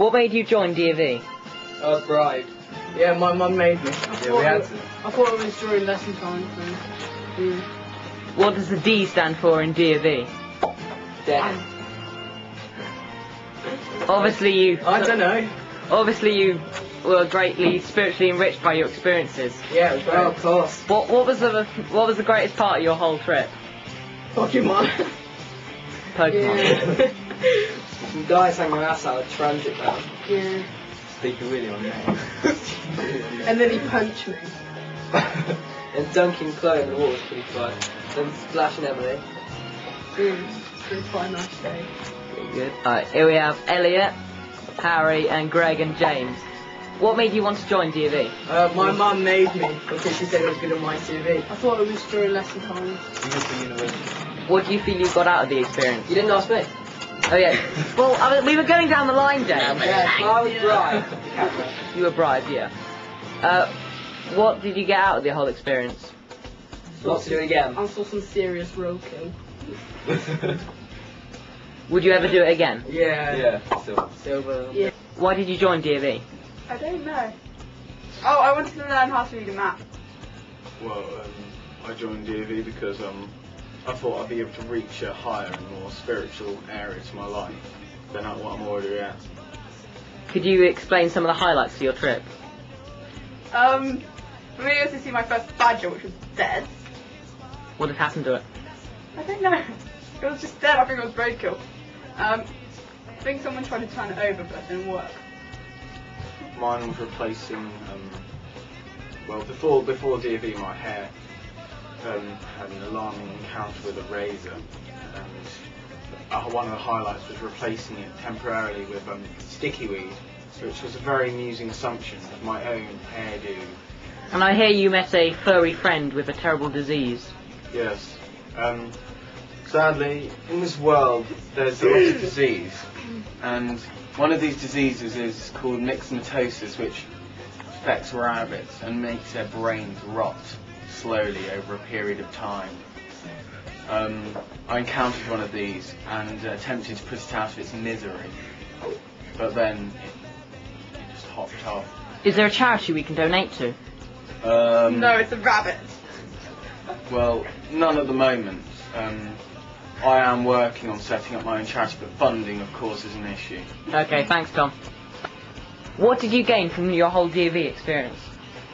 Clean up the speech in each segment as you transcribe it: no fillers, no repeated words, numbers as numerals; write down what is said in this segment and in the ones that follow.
What made you join D&V? I was bribed. Yeah, my mum made me. Yeah, we had to. I thought it was during lesson time, so... Yeah. What does the D stand for in D&V? Damn. Obviously you... I don't know. Obviously you were greatly spiritually enriched by your experiences. Yeah, it was great. Oh, of course. What was the greatest part of your whole trip? Pokemon. Pokemon. Yeah. Some guys hang their ass out of transit bound. Yeah. Speaking really on there. And then he punched me. And dunking Chloe in the water was pretty fun. Then splashing Emily. It's been quite a nice day. Pretty good. Alright, here we have Elliot, Harry and Greg and James. What made you want to join D&V? My mum made me because she said it was good on my CV. I thought it was during lesson time. What do you feel you got out of the experience? You didn't ask me. Oh yeah. Well, I mean, we were going down the line, James. Yeah, I was bribed. You were bribed, yeah. What did you get out of the whole experience? Lots to do again. I saw some serious roadkill. Would you ever do it again? Yeah. Yeah. Silver. Yeah. Why did you join D&V? I don't know. Oh, I wanted to learn how to read a map. Well, I joined D&V because I thought I'd be able to reach a higher and more spiritual area to my life than what I'm already at. Could you explain some of the highlights of your trip? For me, it was to see my first badger, which was dead. What had happened to it? I don't know. It was just dead. I think it was roadkill. I think someone tried to turn it over, but it didn't work. Mine was replacing, well, before D&V, my hair had an alarming encounter with a razor, and one of the highlights was replacing it temporarily with sticky weed, which was a very amusing assumption of my own hairdo. And I hear you met a furry friend with a terrible disease. Yes. Sadly, in this world, there's a lot of disease, and one of these diseases is called myxomatosis, which affects rabbits and makes their brains rot slowly over a period of time. I encountered one of these and attempted to put it out of its misery, but then it just hopped off. Is there a charity we can donate to? No, it's a rabbit. Well, none at the moment. I am working on setting up my own charity, but funding, of course, is an issue. Okay, thanks, Tom. What did you gain from your whole D&V experience?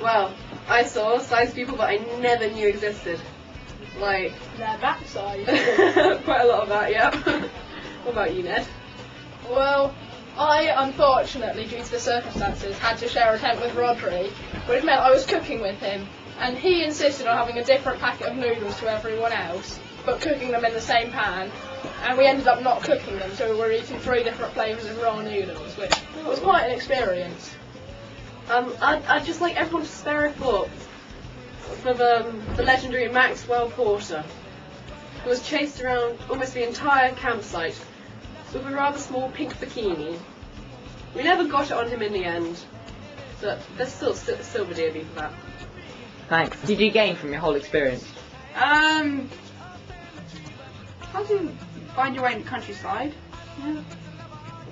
Well, I saw size of people that I never knew existed. Like, Their backside. quite a lot of that, yeah. What about you, Ned? Well, I, unfortunately, due to the circumstances, had to share a tent with Rhodders, which meant I was cooking with him, and he insisted on having a different packet of noodles to everyone else, but cooking them in the same pan, and we ended up not cooking them, so we were eating 3 different flavours of raw noodles, which was quite an experience. I'd just like everyone to spare a thought for the legendary Maxwell Porter, who was chased around almost the entire campsite with a rather small pink bikini. We never got it on him in the end, but there's still silver D&V for that. Thanks. What did you gain from your whole experience? How to find your way in the countryside? Yeah.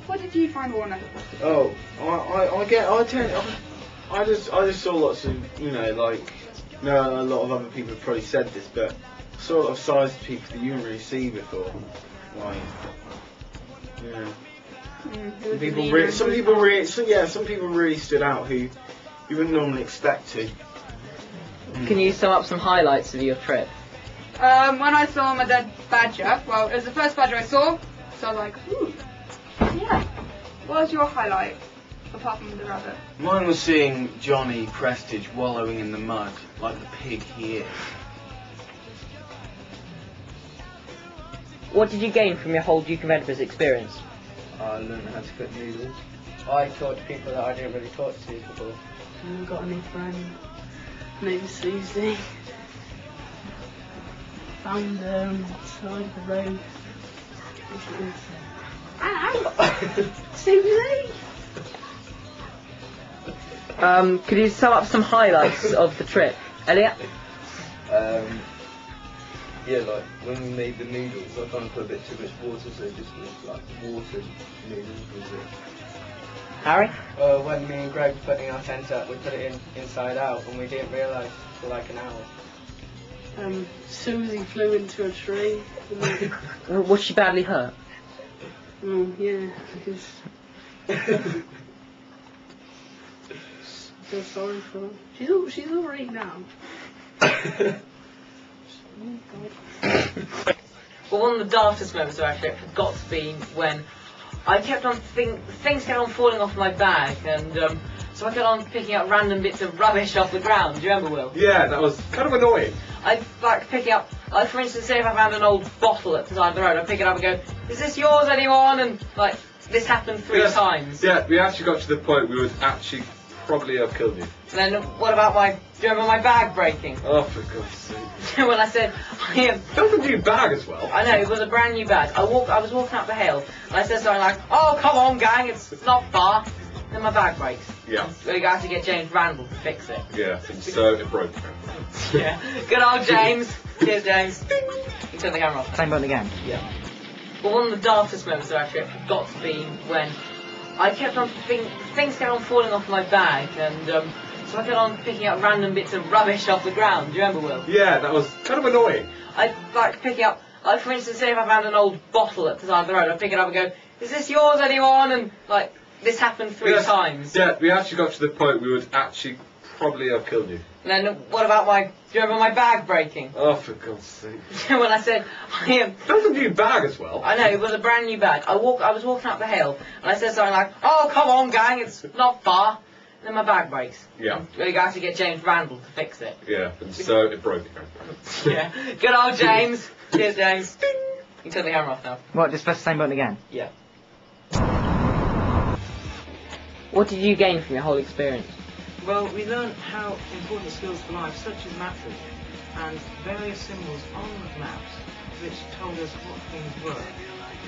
What did you find, Warner? Oh, I just saw lots of, a lot of other people have probably said this, but I saw a lot of sides to people that you didn't really see before. Like, yeah. Some people really stood out who you wouldn't normally expect to. Can you sum up some highlights of your trip? When I saw my dead badger, well, it was the first badger I saw, so I was like, ooh, yeah. What was your highlight, apart from the rabbit? Mine was seeing Johnny Prestige wallowing in the mud like the pig he is. What did you gain from your whole Duke of Edinburgh's experience? I learned how to cook noodles. I talked to people that I didn't really talk to before. I've got a new friend, named Susie. Found her on the side of the road. Susie! Could you sum up some highlights of the trip? Elliot? Yeah, like when we made the noodles, I kind of put a bit too much water, so it just was like water noodles was it. Harry? When me and Greg were putting our tent up, we put it inside out, and we didn't realise for like an hour. Susie flew into a tree. Was she badly hurt? Yeah, because feel sorry for her. She's all right now. Well, one of the daftest moments of our trip had got to be when I kept on things kept on falling off my bag, and so I kept on picking up random bits of rubbish off the ground. Do you remember, Will? Yeah, that was kind of annoying. I'd like picking up, like for instance, say if I found an old bottle at the side of the road, I'd pick it up and go, "Is this yours, anyone?" And like this happened three times. Yeah, we actually got to the point we would actually probably have killed you. And then what about do you remember my bag breaking? Oh, for God's sake. When I said, That was a new bag as well. I know, it was a brand new bag. I was walking up the hill, and I said something like, "Oh, come on, gang, it's not far." Then my bag breaks. Yeah. So you have to get James Randall to fix it. Yeah, and so it broke. Yeah. Good old James. Cheers, James. You turn the camera off. Same button again. Yeah. Well, one of the daftest moments of our trip had got to be when I kept on things kept on falling off my bag, and so I kept on picking up random bits of rubbish off the ground. Do you remember, Will? Yeah, that was kind of annoying. I'd like picking up, like for instance, say if I found an old bottle at the side of the road, I'd pick it up and go, "Is this yours, anyone?" And like this happened three times. Yeah, we actually got to the point we would actually probably have killed you. And then what about do you remember my bag breaking? Oh, for God's sake. When I said, That was a new bag as well. I know, it was a brand new bag. I was walking up the hill, and I said something like, "Oh, come on, gang, it's not far." And then my bag breaks. Yeah. So you have to get James Randall to fix it. Yeah, and so it broke. Yeah. Good old James. Cheers, James. You turn the camera off now. What, just press the same button again? Yeah. What did you gain from your whole experience? Well, we learned how important skills for life, such as mapping, and various symbols on the maps, which told us what things were,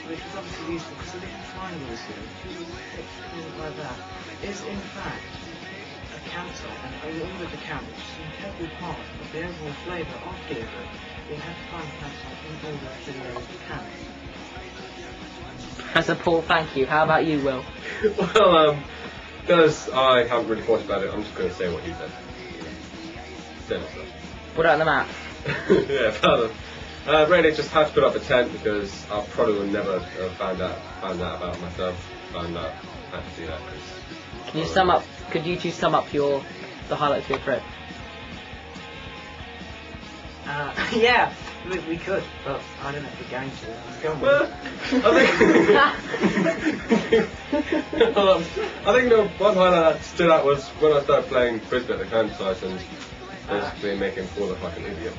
which was obviously useful because the little triangle we see, which is pictured like that, is in fact a campsite, and in order to camp, which is an integral part of the overall flavour of Deirdre, we had to find a campsite in order to camp. As a Paul, thank you. How about you, Will? Well, because I haven't really thought about it, I'm just going to say what he said. Same stuff. What about the map? Yeah, pardon. Really just had to put up a tent because I probably would never have found out about myself. Found out how to do that. Could you two sum up the highlights of your trip? Yeah, we could, but I don't know if we're going to. Let's go on. Well, I think the one highlight that stood out was when I started playing Frisbee at the campsite and basically making Paul look like an idiot.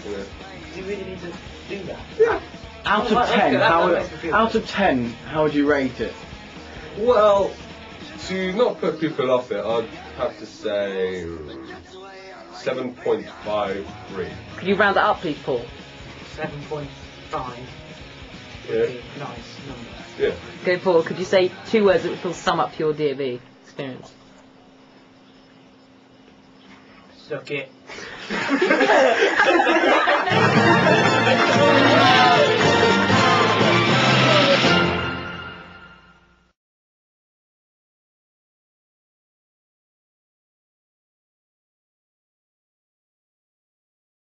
You know? Do you really need to do that? Yeah. Out of that's 10, good. That makes me feel out of 10, how would you rate it? Well, to not put people off it, I'd have to say 7.53. Could you round that up, please, Paul? 7.5. Yeah. Nice number. Yeah. Okay, Paul, could you say 2 words that will sum up your D&B experience? Suck it.